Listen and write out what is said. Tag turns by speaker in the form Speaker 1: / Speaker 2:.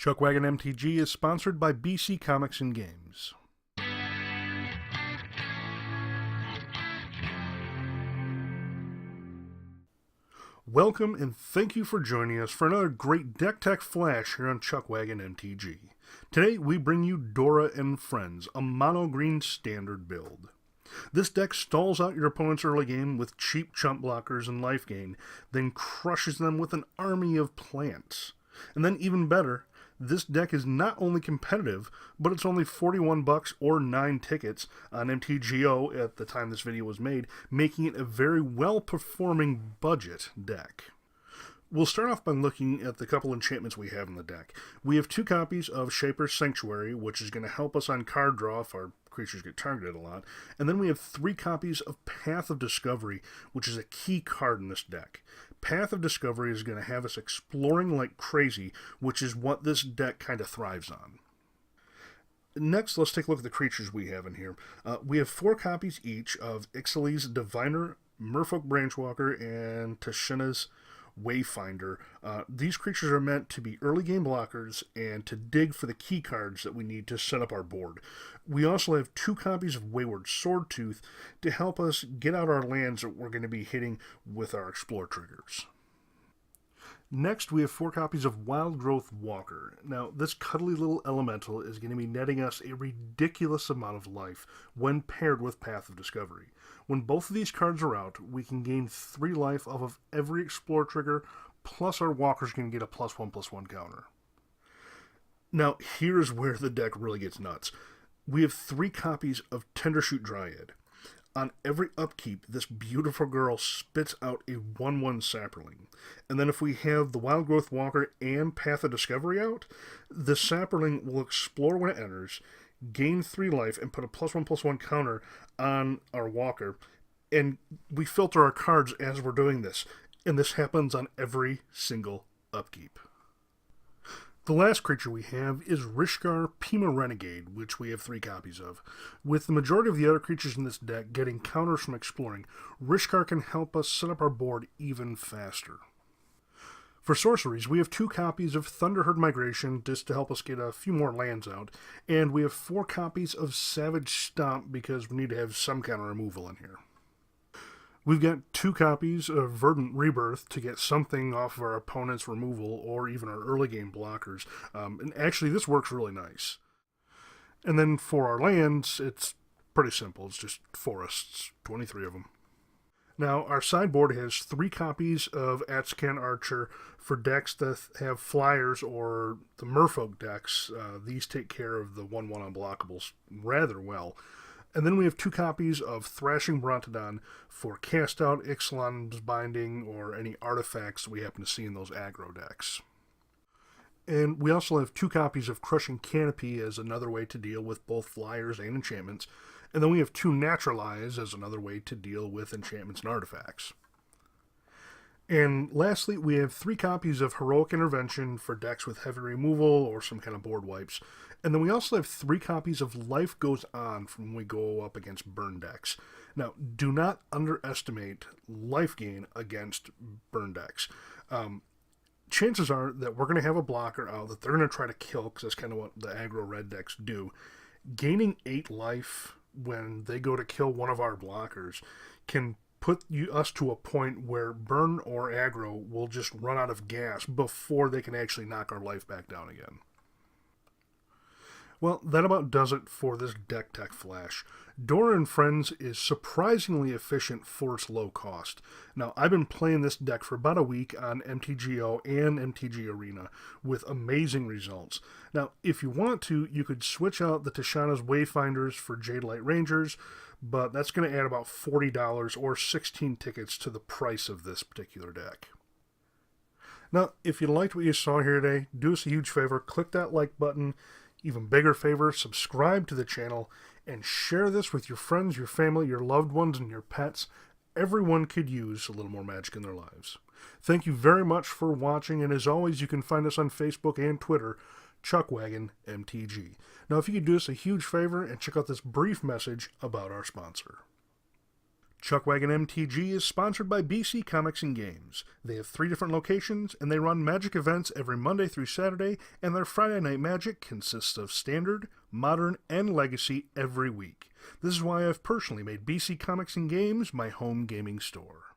Speaker 1: ChuckWagon MTG is sponsored by BC Comics and Games. Welcome and thank you for joining us for another great deck tech flash here on ChuckWagon MTG. Today we bring you Dora and Friends, a mono green standard build. This deck stalls out your opponent's early game with cheap chump blockers and life gain, then crushes them with an army of plants. And then even better, this deck is not only competitive, but it's only $41 or 9 tickets on MTGO at the time this video was made, making it a very well-performing budget deck. We'll start off by looking at the couple enchantments we have in the deck. We have 2 copies of Shaper's Sanctuary, which is going to help us on card draw if our creatures get targeted a lot. And then we have 3 copies of Path of Discovery, which is a key card in this deck. Path of Discovery is going to have us exploring like crazy, which is what this deck kind of thrives on. Next, let's take a look at the creatures we have in here. We have 4 copies each of Ixaly's Diviner, Merfolk Branchwalker, and Tashina's Wayfinder. These creatures are meant to be early game blockers and to dig for the key cards that we need to set up our board. We also have 2 copies of Wayward Swordtooth to help us get out our lands that we're going to be hitting with our Explore triggers. Next, we have 4 copies of Wild Growth Walker. Now, this cuddly little elemental is going to be netting us a ridiculous amount of life when paired with Path of Discovery. When both of these cards are out, we can gain 3 life off of every Explore trigger, plus our Walkers can get a +1/+1 counter. Now, here's where the deck really gets nuts. We have 3 copies of Tendershoot Dryad. On every upkeep, this beautiful girl spits out a 1/1 Sapperling. And then if we have the Wild Growth Walker and Path of Discovery out, the Sapperling will explore when it enters, gain 3 life, and put a +1/+1 counter on our Walker. And we filter our cards as we're doing this. And this happens on every single upkeep. The last creature we have is Rishkar Pima Renegade, which we have 3 copies of. With the majority of the other creatures in this deck getting counters from exploring, Rishkar can help us set up our board even faster. For sorceries, we have 2 copies of Thunderherd Migration, just to help us get a few more lands out, and we have 4 copies of Savage Stomp because we need to have some kind of removal in here. We've got 2 copies of Verdant Rebirth to get something off of our opponent's removal or even our early game blockers. And actually, this works really nice. And then for our lands, it's pretty simple. It's just forests, 23 of them. Now, our sideboard has 3 copies of Atscan Archer for decks that have flyers or the Merfolk decks. These take care of the 1/1 unblockables rather well. And then we have 2 copies of Thrashing Brontodon for cast out Ixalan's Binding or any artifacts we happen to see in those aggro decks. And we also have 2 copies of Crushing Canopy as another way to deal with both flyers and enchantments. And then we have 2 Naturalize as another way to deal with enchantments and artifacts. And lastly, we have 3 copies of Heroic Intervention for decks with heavy removal or some kind of board wipes. And then we also have 3 copies of Life Goes On from when we go up against burn decks. Now, do not underestimate life gain against burn decks. Chances are that we're going to have a blocker out that they're going to try to kill, because that's kind of what the aggro red decks do. Gaining 8 life when they go to kill one of our blockers can put us to a point where burn or aggro will just run out of gas before they can actually knock our life back down again. Well, that about does it for this deck tech flash. Dora and Friends is surprisingly efficient for its low cost. Now, I've been playing this deck for about a week on MTGO and MTG Arena with amazing results. Now, if you want to, you could switch out the Tashina's Wayfinders for Jadelight Rangers, but that's going to add about $40 or 16 tickets to the price of this particular deck. Now, if you liked what you saw here today, do us a huge favor, click that like button. Even bigger favor, subscribe to the channel and share this with your friends, your family, your loved ones, and your pets. Everyone could use a little more magic in their lives. Thank you very much for watching, and as always, you can find us on Facebook and Twitter, ChuckWagon MTG. Now, if you could do us a huge favor and check out this brief message about our sponsor. ChuckWagon MTG is sponsored by BC Comics and Games. They have 3 different locations, and they run Magic events every Monday through Saturday, and their Friday Night Magic consists of Standard, Modern, and Legacy every week. This is why I've personally made BC Comics and Games my home gaming store.